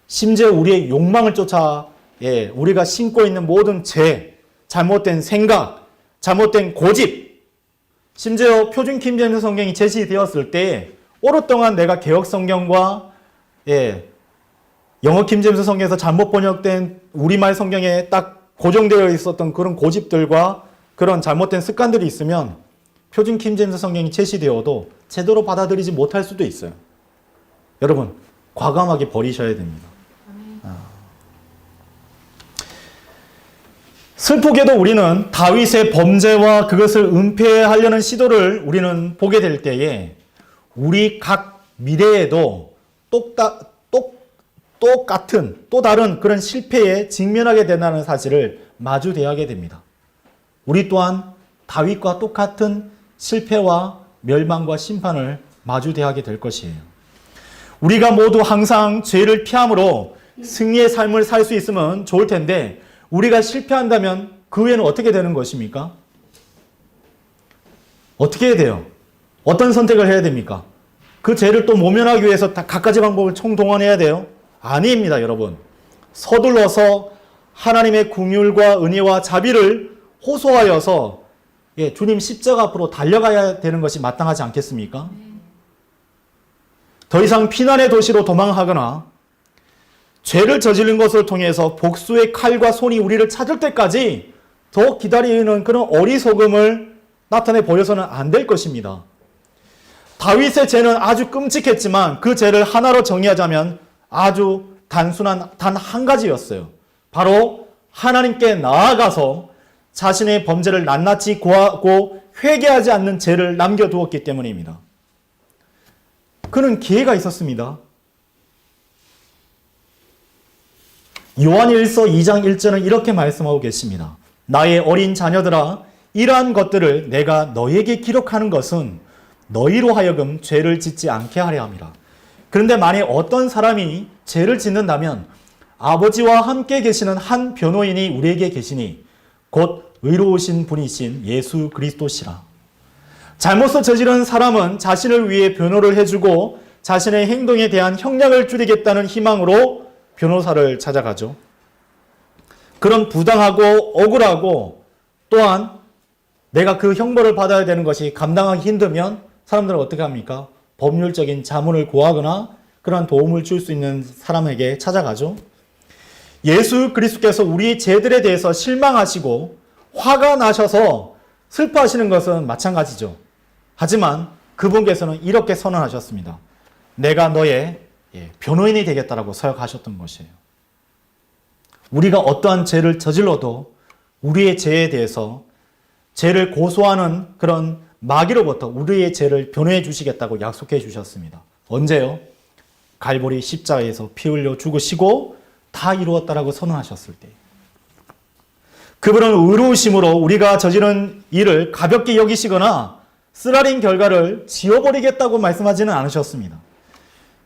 심지어 우리의 욕망을 쫓아 우리가 심고 있는 모든 죄, 잘못된 생각, 잘못된 고집, 심지어 표준 킹제임스 성경이 제시되었을 때 오랫동안 내가 개혁 성경과 영어 킹제임스 성경에서 잘못 번역된 우리말 성경에 딱 고정되어 있었던 그런 고집들과 그런 잘못된 습관들이 있으면 표준 킹제임스 성경이 제시되어도 제대로 받아들이지 못할 수도 있어요. 여러분, 과감하게 버리셔야 됩니다. 슬프게도 우리는 다윗의 범죄와 그것을 은폐하려는 시도를 우리는 보게 될 때에 우리 각 미래에도 똑같은 또 다른 그런 실패에 직면하게 된다는 사실을 마주대하게 됩니다. 우리 또한 다윗과 똑같은 실패와 멸망과 심판을 마주대하게 될 것이에요. 우리가 모두 항상 죄를 피함으로 승리의 삶을 살 수 있으면 좋을 텐데 우리가 실패한다면 그 후에는 어떻게 되는 것입니까? 어떻게 해야 돼요? 어떤 선택을 해야 됩니까? 그 죄를 또 모면하기 위해서 다 갖가지 방법을 총동원해야 돼요? 아닙니다, 여러분. 서둘러서 하나님의 긍휼과 은혜와 자비를 호소하여서 주님 십자가 앞으로 달려가야 되는 것이 마땅하지 않겠습니까? 더 이상 피난의 도시로 도망하거나 죄를 저지른 것을 통해서 복수의 칼과 손이 우리를 찾을 때까지 더 기다리는 그런 어리석음을 나타내 보여서는 안 될 것입니다. 다윗의 죄는 아주 끔찍했지만 그 죄를 하나로 정의하자면 아주 단순한 단 한 가지였어요. 바로 하나님께 나아가서 자신의 범죄를 낱낱이 고하고 회개하지 않는 죄를 남겨두었기 때문입니다. 그는 기회가 있었습니다. 요한일서 2장 1절은 이렇게 말씀하고 계십니다. 나의 어린 자녀들아, 이러한 것들을 내가 너희에게 기록하는 것은 너희로 하여금 죄를 짓지 않게 하려 함이라. 그런데 만약 어떤 사람이 죄를 짓는다면 아버지와 함께 계시는 한 변호인이 우리에게 계시니 곧 의로우신 분이신 예수 그리스도시라. 잘못을 저지른 사람은 자신을 위해 변호를 해주고 자신의 행동에 대한 형량을 줄이겠다는 희망으로 변호사를 찾아가죠. 그런 부당하고 억울하고 또한 내가 그 형벌을 받아야 되는 것이 감당하기 힘들면 사람들은 어떻게 합니까? 법률적인 자문을 구하거나 그런 도움을 줄 수 있는 사람에게 찾아가죠. 예수 그리스도께서 우리 죄들에 대해서 실망하시고 화가 나셔서 슬퍼하시는 것은 마찬가지죠. 하지만 그분께서는 이렇게 선언하셨습니다. 내가 너의 변호인이 되겠다라고 서약하셨던 것이에요. 우리가 어떠한 죄를 저질러도 우리의 죄에 대해서 죄를 고소하는 그런 마귀로부터 우리의 죄를 변호해 주시겠다고 약속해 주셨습니다. 언제요? 갈보리 십자가에서 피 흘려 죽으시고 다 이루었다라고 선언하셨을 때. 그분은 의로우심으로 우리가 저지른 일을 가볍게 여기시거나 쓰라린 결과를 지워버리겠다고 말씀하지는 않으셨습니다.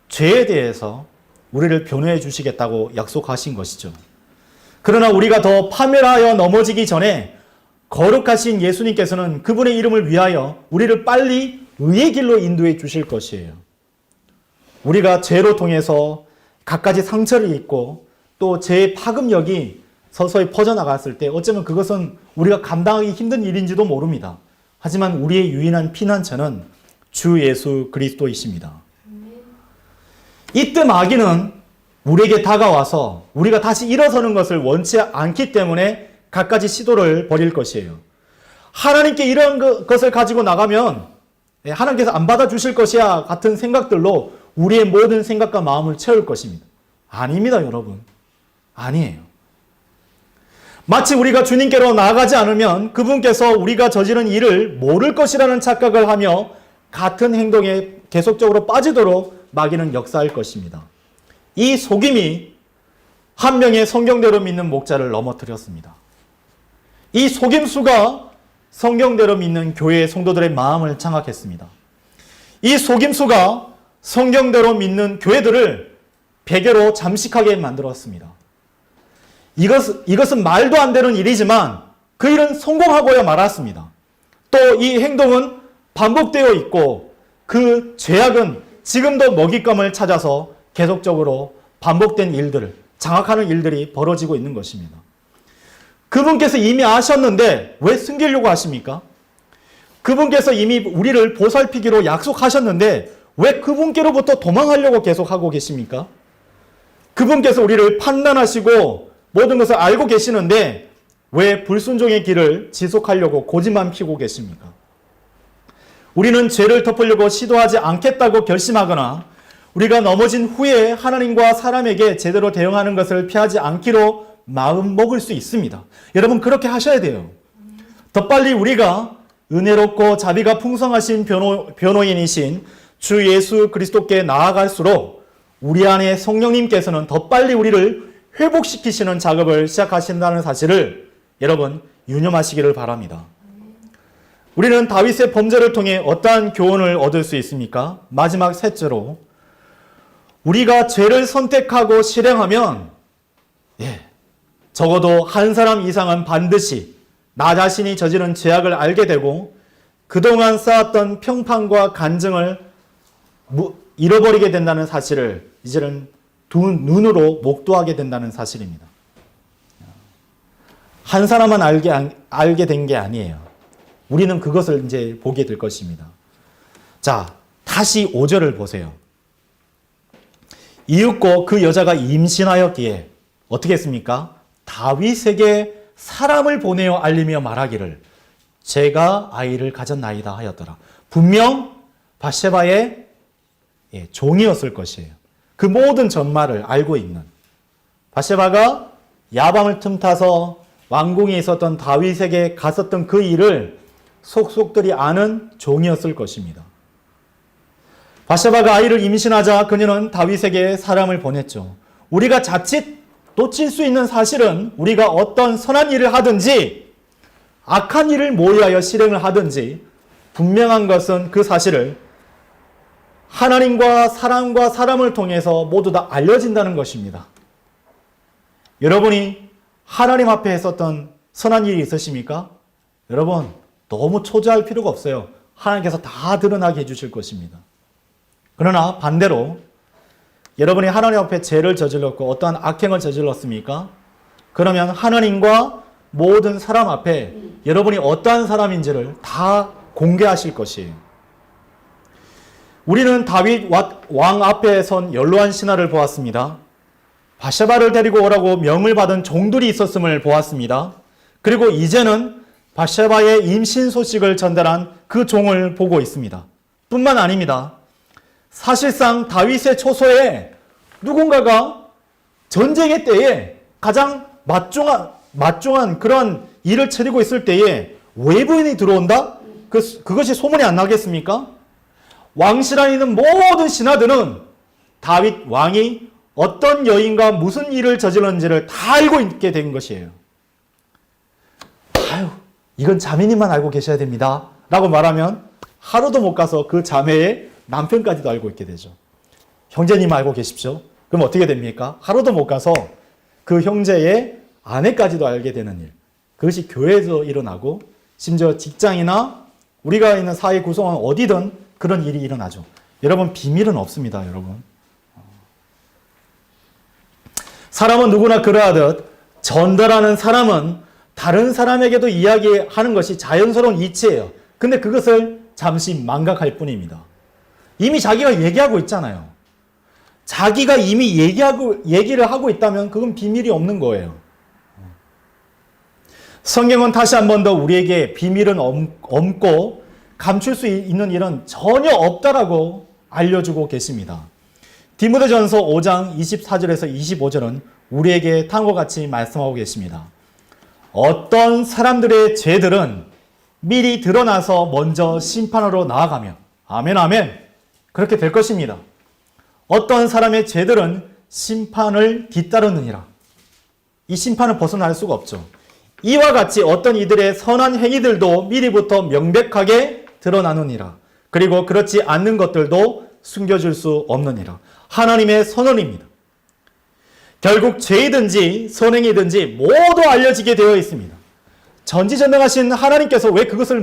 죄에 대해서 우리를 변호해 주시겠다고 약속하신 것이죠. 그러나 우리가 더 파멸하여 넘어지기 전에 거룩하신 예수님께서는 그분의 이름을 위하여 우리를 빨리 의의 길로 인도해 주실 것이에요. 우리가 죄로 통해서 갖가지 상처를 입고 또 죄의 파급력이 서서히 퍼져나갔을 때 어쩌면 그것은 우리가 감당하기 힘든 일인지도 모릅니다. 하지만 우리의 유일한 피난처는 주 예수 그리스도이십니다. 이때 마귀는 우리에게 다가와서 우리가 다시 일어서는 것을 원치 않기 때문에 갖가지 시도를 벌일 것이에요. 하나님께 이런 것을 가지고 나가면 하나님께서 안 받아주실 것이야 같은 생각들로 우리의 모든 생각과 마음을 채울 것입니다. 아닙니다, 여러분. 아니에요. 마치 우리가 주님께로 나아가지 않으면 그분께서 우리가 저지른 일을 모를 것이라는 착각을 하며 같은 행동에 계속적으로 빠지도록 마귀는 역사할 것입니다. 이 속임이 한 명의 성경대로 믿는 목자를 넘어뜨렸습니다. 이 속임수가 성경대로 믿는 교회의 성도들의 마음을 장악했습니다. 이 속임수가 성경대로 믿는 교회들을 베개로 잠식하게 만들었습니다. 이것은 말도 안 되는 일이지만 그 일은 성공하고야 말았습니다. 또 이 행동은 반복되어 있고 그 죄악은 지금도 먹잇감을 찾아서 계속적으로 반복된 일들을 장악하는 일들이 벌어지고 있는 것입니다. 그분께서 이미 아셨는데 왜 숨기려고 하십니까? 그분께서 이미 우리를 보살피기로 약속하셨는데 왜 그분께로부터 도망하려고 계속하고 계십니까? 그분께서 우리를 판단하시고 모든 것을 알고 계시는데 왜 불순종의 길을 지속하려고 고집만 피고 계십니까? 우리는 죄를 덮으려고 시도하지 않겠다고 결심하거나 우리가 넘어진 후에 하나님과 사람에게 제대로 대응하는 것을 피하지 않기로 마음 먹을 수 있습니다. 여러분 그렇게 하셔야 돼요. 더 빨리 우리가 은혜롭고 자비가 풍성하신 변호인이신 주 예수 그리스도께 나아갈수록 우리 안에 성령님께서는 더 빨리 우리를 회복시키시는 작업을 시작하신다는 사실을 여러분 유념하시기를 바랍니다. 우리는 다윗의 범죄를 통해 어떠한 교훈을 얻을 수 있습니까? 마지막 셋째로 우리가 죄를 선택하고 실행하면 적어도 한 사람 이상은 반드시 나 자신이 저지른 죄악을 알게 되고 그동안 쌓았던 평판과 간증을 잃어버리게 된다는 사실을 이제는 두 눈으로 목도하게 된다는 사실입니다. 한 사람만 알게 된 게 아니에요. 우리는 그것을 이제 보게 될 것입니다. 자, 다시 5절을 보세요. 이윽고 그 여자가 임신하였기에 어떻게 했습니까? 다윗에게 사람을 보내어 알리며 말하기를 제가 아이를 가졌나이다 하였더라. 분명 밧세바의 종이었을 것이에요. 그 모든 전말을 알고 있는 밧세바가 야방을 틈타서 왕궁에 있었던 다윗에게 갔었던 그 일을 속속들이 아는 종이었을 것입니다. 밧세바가 아이를 임신하자 그녀는 다윗에게 사람을 보냈죠. 우리가 자칫 놓칠 수 있는 사실은 우리가 어떤 선한 일을 하든지 악한 일을 모의하여 실행을 하든지 분명한 것은 그 사실을 하나님과 사람을 통해서 모두 다 알려진다는 것입니다. 여러분이 하나님 앞에 했었던 선한 일이 있으십니까? 여러분 너무 초조할 필요가 없어요. 하나님께서 다 드러나게 해주실 것입니다. 그러나 반대로 여러분이 하나님 앞에 죄를 저질렀고 어떠한 악행을 저질렀습니까? 그러면 하나님과 모든 사람 앞에 여러분이 어떠한 사람인지를 다 공개하실 것이에요. 우리는 다윗 왕 앞에 선 연로한 신하를 보았습니다. 밧세바를 데리고 오라고 명을 받은 종들이 있었음을 보았습니다. 그리고 이제는 밧세바의 임신 소식을 전달한 그 종을 보고 있습니다. 뿐만 아닙니다. 사실상 다윗의 초소에 누군가가 전쟁의 때에 가장 맞중한 그런 일을 처리고 있을 때에 외부인이 들어온다? 그것이 소문이 안 나겠습니까? 왕실 안에 있는 모든 신하들은 다윗 왕이 어떤 여인과 무슨 일을 저질렀는지를 다 알고 있게 된 것이에요. 이건 자매님만 알고 계셔야 됩니다. 라고 말하면 하루도 못 가서 그 자매의 남편까지도 알고 있게 되죠. 형제님 알고 계십시오. 그럼 어떻게 됩니까? 하루도 못 가서 그 형제의 아내까지도 알게 되는 일. 그것이 교회에서 일어나고 심지어 직장이나 우리가 있는 사회 구성원 어디든 그런 일이 일어나죠. 여러분 비밀은 없습니다. 여러분. 사람은 누구나 그러하듯 전달하는 사람은 다른 사람에게도 이야기하는 것이 자연스러운 이치예요. 근데 그것을 잠시 망각할 뿐입니다. 이미 자기가 얘기하고 있잖아요. 자기가 이미 얘기를 하고 있다면 그건 비밀이 없는 거예요. 성경은 다시 한 번 더 우리에게 비밀은 없고 감출 수 있는 일은 전혀 없다라고 알려주고 계십니다. 디모데전서 5장 24절에서 25절은 우리에게 다음과 같이 말씀하고 계십니다. 어떤 사람들의 죄들은 미리 드러나서 먼저 심판으로 나아가며 아멘 아멘 그렇게 될 것입니다. 어떤 사람의 죄들은 심판을 뒤따르느니라. 이 심판을 벗어날 수가 없죠. 이와 같이 어떤 이들의 선한 행위들도 미리부터 명백하게 드러나느니라. 그리고 그렇지 않는 것들도 숨겨줄 수 없느니라. 하나님의 선언입니다. 결국 죄이든지 선행이든지 모두 알려지게 되어 있습니다. 전지전능하신 하나님께서 왜 그것을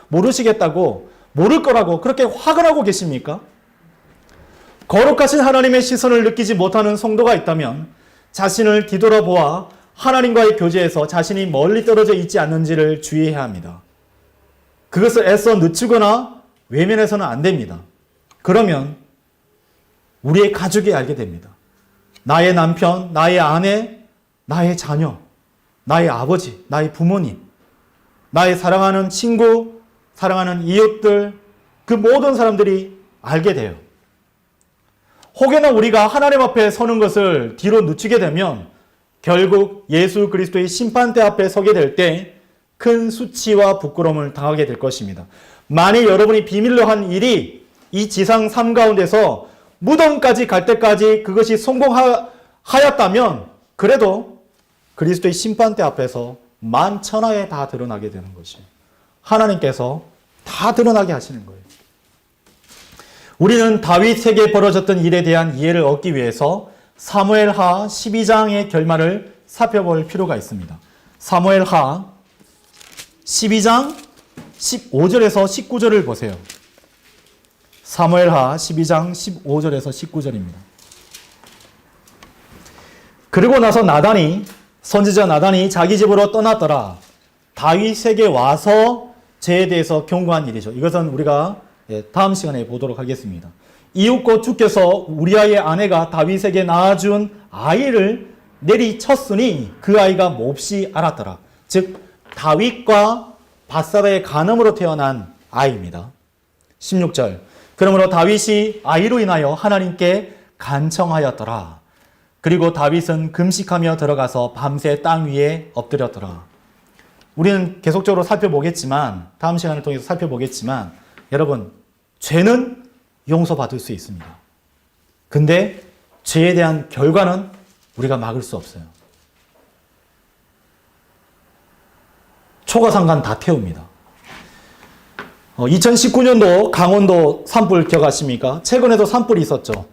모르시겠다고 모를 거라고 그렇게 화가 나고 계십니까? 거룩하신 하나님의 시선을 느끼지 못하는 성도가 있다면 자신을 뒤돌아보아 하나님과의 교제에서 자신이 멀리 떨어져 있지 않는지를 주의해야 합니다. 그것을 애써 늦추거나 외면해서는 안 됩니다. 그러면 우리의 가족이 알게 됩니다. 나의 남편, 나의 아내, 나의 자녀, 나의 아버지, 나의 부모님, 나의 사랑하는 친구, 사랑하는 이웃들, 그 모든 사람들이 알게 돼요. 혹여나 우리가 하나님 앞에 서는 것을 뒤로 늦추게 되면 결국 예수 그리스도의 심판대 앞에 서게 될 때 큰 수치와 부끄러움을 당하게 될 것입니다. 만일 여러분이 비밀로 한 일이 이 지상 삶 가운데서 무덤까지 갈 때까지 그것이 성공하였다면 그래도 그리스도의 심판대 앞에서 만천하에 다 드러나게 되는 것이에요. 하나님께서 다 드러나게 하시는 거예요. 우리는 다윗에게 벌어졌던 일에 대한 이해를 얻기 위해서 사무엘하 12장의 결말을 살펴볼 필요가 있습니다. 사무엘하 12장 15절에서 19절을 보세요. 사무엘하 12장 15절에서 19절입니다. 그리고 나서 선지자 나단이 자기 집으로 떠났더라. 다윗에게 와서 죄에 대해서 경고한 일이죠. 이것은 우리가 다음 시간에 보도록 하겠습니다. 이웃과 주께서 우리아의 아내가 다윗에게 낳아준 아이를 내리쳤으니 그 아이가 몹시 알았더라. 즉 다윗과 밧사바의 간음으로 태어난 아이입니다. 16절. 그러므로 다윗이 아이로 인하여 하나님께 간청하였더라. 그리고 다윗은 금식하며 들어가서 밤새 땅 위에 엎드렸더라. 우리는 계속적으로 살펴보겠지만, 다음 시간을 통해서 살펴보겠지만, 여러분, 죄는 용서받을 수 있습니다. 근데 죄에 대한 결과는 우리가 막을 수 없어요. 초가상간 다 태웁니다. 2019년도 강원도 산불 기억하십니까? 최근에도 산불이 있었죠.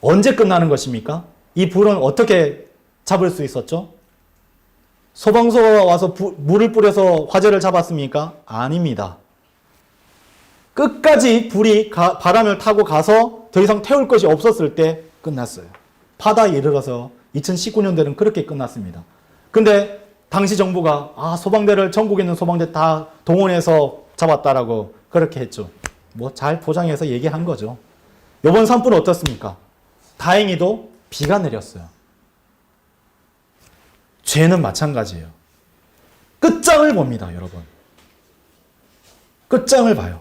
언제 끝나는 것입니까? 이 불은 어떻게 잡을 수 있었죠? 소방서가 와서 물을 뿌려서 화재를 잡았습니까? 아닙니다. 끝까지 불이 바람을 타고 가서 더 이상 태울 것이 없었을 때 끝났어요. 바다에 이르러서 2019년도에는 그렇게 끝났습니다. 근데 당시 정부가 소방대를 전국에 있는 소방대 다 동원해서 잡았다라고 그렇게 했죠. 뭐 잘 포장해서 얘기한 거죠. 이번 산불은 어떻습니까? 다행히도 비가 내렸어요. 죄는 마찬가지예요. 끝장을 봅니다, 여러분. 끝장을 봐요.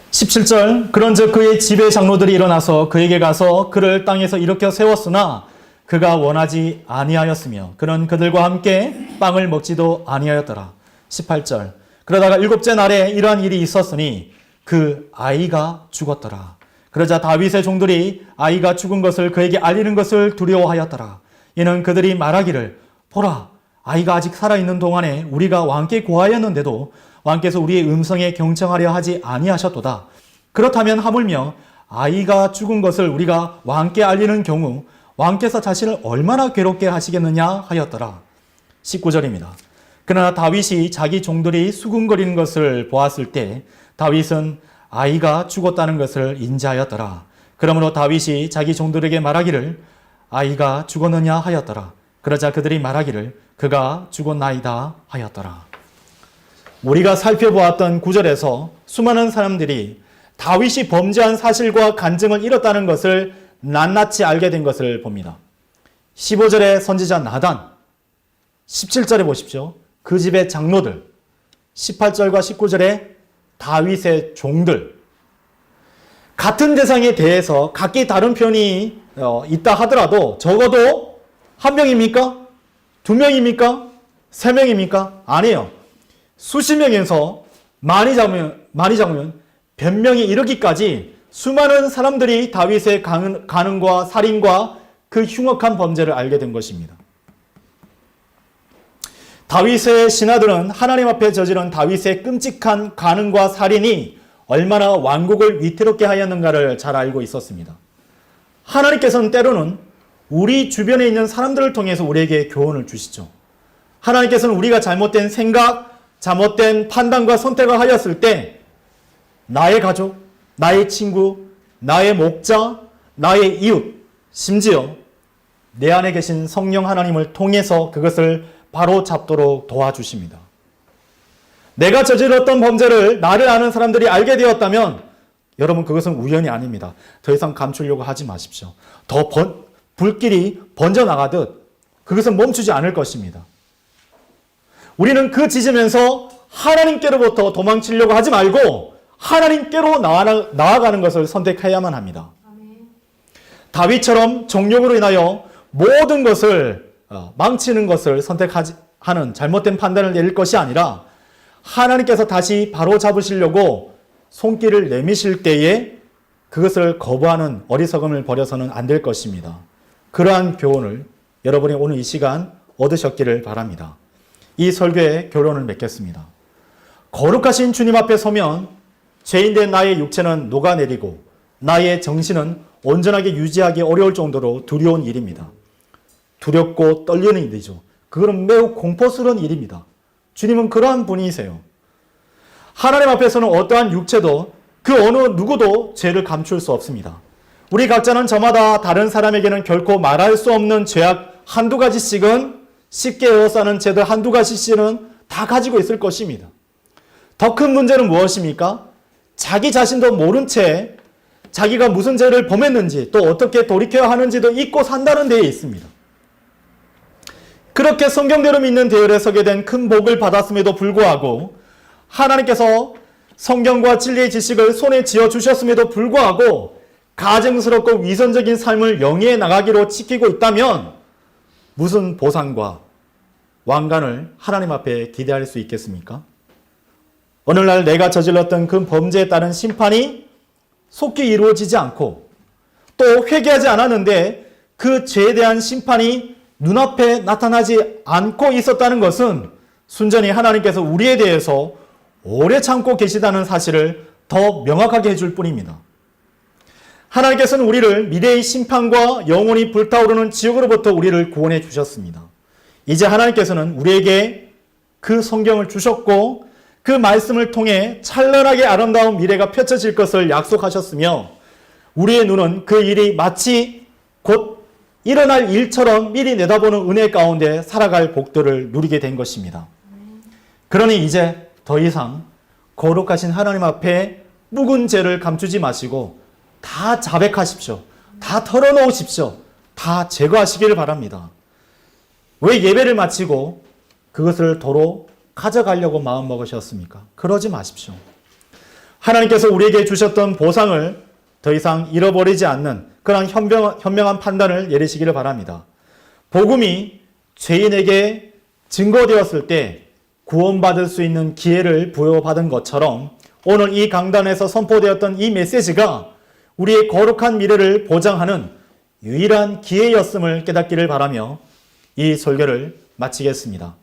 17절. 그런즉 그의 집의 장로들이 일어나서 그에게 가서 그를 땅에서 일으켜 세웠으나 그가 원하지 아니하였으며 그는 그들과 함께 빵을 먹지도 아니하였더라. 18절. 그러다가 일곱째 날에 이러한 일이 있었으니 그 아이가 죽었더라. 그러자 다윗의 종들이 아이가 죽은 것을 그에게 알리는 것을 두려워하였더라. 이는 그들이 말하기를 보라, 아이가 아직 살아있는 동안에 우리가 왕께 고하였는데도 왕께서 우리의 음성에 경청하려 하지 아니하셨도다. 그렇다면 하물며 아이가 죽은 것을 우리가 왕께 알리는 경우 왕께서 자신을 얼마나 괴롭게 하시겠느냐 하였더라. 19절입니다. 그러나 다윗이 자기 종들이 수군거리는 것을 보았을 때 다윗은 아이가 죽었다는 것을 인지하였더라. 그러므로 다윗이 자기 종들에게 말하기를 아이가 죽었느냐 하였더라. 그러자 그들이 말하기를 그가 죽었나이다 하였더라. 우리가 살펴보았던 구절에서 수많은 사람들이 다윗이 범죄한 사실과 간증을 잃었다는 것을 낱낱이 알게 된 것을 봅니다. 15절에 선지자 나단, 17절에 보십시오. 그 집의 장로들, 18절과 19절에 다윗의 종들. 같은 대상에 대해서 각기 다른 편이 있다 하더라도 적어도 한 명입니까? 두 명입니까? 세 명입니까? 아니에요. 수십 명에서 많이 잡으면 변명이 이르기까지 수많은 사람들이 다윗의 간음과 살인과 그 흉악한 범죄를 알게 된 것입니다. 다윗의 신하들은 하나님 앞에 저지른 다윗의 끔찍한 간음과 살인이 얼마나 왕국을 위태롭게 하였는가를 잘 알고 있었습니다. 하나님께서는 때로는 우리 주변에 있는 사람들을 통해서 우리에게 교훈을 주시죠. 하나님께서는 우리가 잘못된 생각, 잘못된 판단과 선택을 하였을 때 나의 가족, 나의 친구, 나의 목자, 나의 이웃, 심지어 내 안에 계신 성령 하나님을 통해서 그것을 바로 잡도록 도와주십니다. 내가 저질렀던 범죄를 나를 아는 사람들이 알게 되었다면 여러분 그것은 우연이 아닙니다. 더 이상 감추려고 하지 마십시오. 더 불길이 번져나가듯 그것은 멈추지 않을 것입니다. 우리는 그 지점에서 하나님께로부터 도망치려고 하지 말고 하나님께로 나아가는 것을 선택해야만 합니다. 다윗처럼 정욕으로 인하여 모든 것을 망치는 것을 선택하는 잘못된 판단을 내릴 것이 아니라 하나님께서 다시 바로잡으시려고 손길을 내미실 때에 그것을 거부하는 어리석음을 버려서는 안 될 것입니다. 그러한 교훈을 여러분이 오늘 이 시간 얻으셨기를 바랍니다. 이 설교의 결론을 맺겠습니다. 거룩하신 주님 앞에 서면 죄인된 나의 육체는 녹아내리고 나의 정신은 온전하게 유지하기 어려울 정도로 두려운 일입니다. 두렵고 떨리는 일이죠. 그거는 매우 공포스러운 일입니다. 주님은 그러한 분이세요. 하나님 앞에서는 어떠한 육체도 그 어느 누구도 죄를 감출 수 없습니다. 우리 각자는 저마다 다른 사람에게는 결코 말할 수 없는 죄악 한두 가지씩은 쉽게 에워싸는 죄들 한두 가지씩은 다 가지고 있을 것입니다. 더 큰 문제는 무엇입니까? 자기 자신도 모른 채 자기가 무슨 죄를 범했는지 또 어떻게 돌이켜야 하는지도 잊고 산다는 데에 있습니다. 그렇게 성경대로 믿는 대열에 서게 된 큰 복을 받았음에도 불구하고 하나님께서 성경과 진리의 지식을 손에 쥐어주셨음에도 불구하고 가증스럽고 위선적인 삶을 영위해 나가기로 지키고 있다면 무슨 보상과 왕관을 하나님 앞에 기대할 수 있겠습니까? 오늘날 내가 저질렀던 그 범죄에 따른 심판이 속히 이루어지지 않고 또 회개하지 않았는데 그 죄에 대한 심판이 눈앞에 나타나지 않고 있었다는 것은 순전히 하나님께서 우리에 대해서 오래 참고 계시다는 사실을 더 명확하게 해줄 뿐입니다. 하나님께서는 우리를 미래의 심판과 영원히 불타오르는 지옥으로부터 우리를 구원해 주셨습니다. 이제 하나님께서는 우리에게 그 성경을 주셨고 그 말씀을 통해 찬란하게 아름다운 미래가 펼쳐질 것을 약속하셨으며 우리의 눈은 그 일이 마치 곧 일어날 일처럼 미리 내다보는 은혜 가운데 살아갈 복들을 누리게 된 것입니다. 그러니 이제 더 이상 거룩하신 하나님 앞에 묵은 죄를 감추지 마시고 다 자백하십시오. 다 털어놓으십시오. 다 제거하시기를 바랍니다. 왜 예배를 마치고 그것을 도로 가져가려고 마음먹으셨습니까? 그러지 마십시오. 하나님께서 우리에게 주셨던 보상을 더 이상 잃어버리지 않는 그런 현명한 판단을 내리시기를 바랍니다. 복음이 죄인에게 증거되었을 때 구원받을 수 있는 기회를 부여받은 것처럼 오늘 이 강단에서 선포되었던 이 메시지가 우리의 거룩한 미래를 보장하는 유일한 기회였음을 깨닫기를 바라며 이 설교를 마치겠습니다.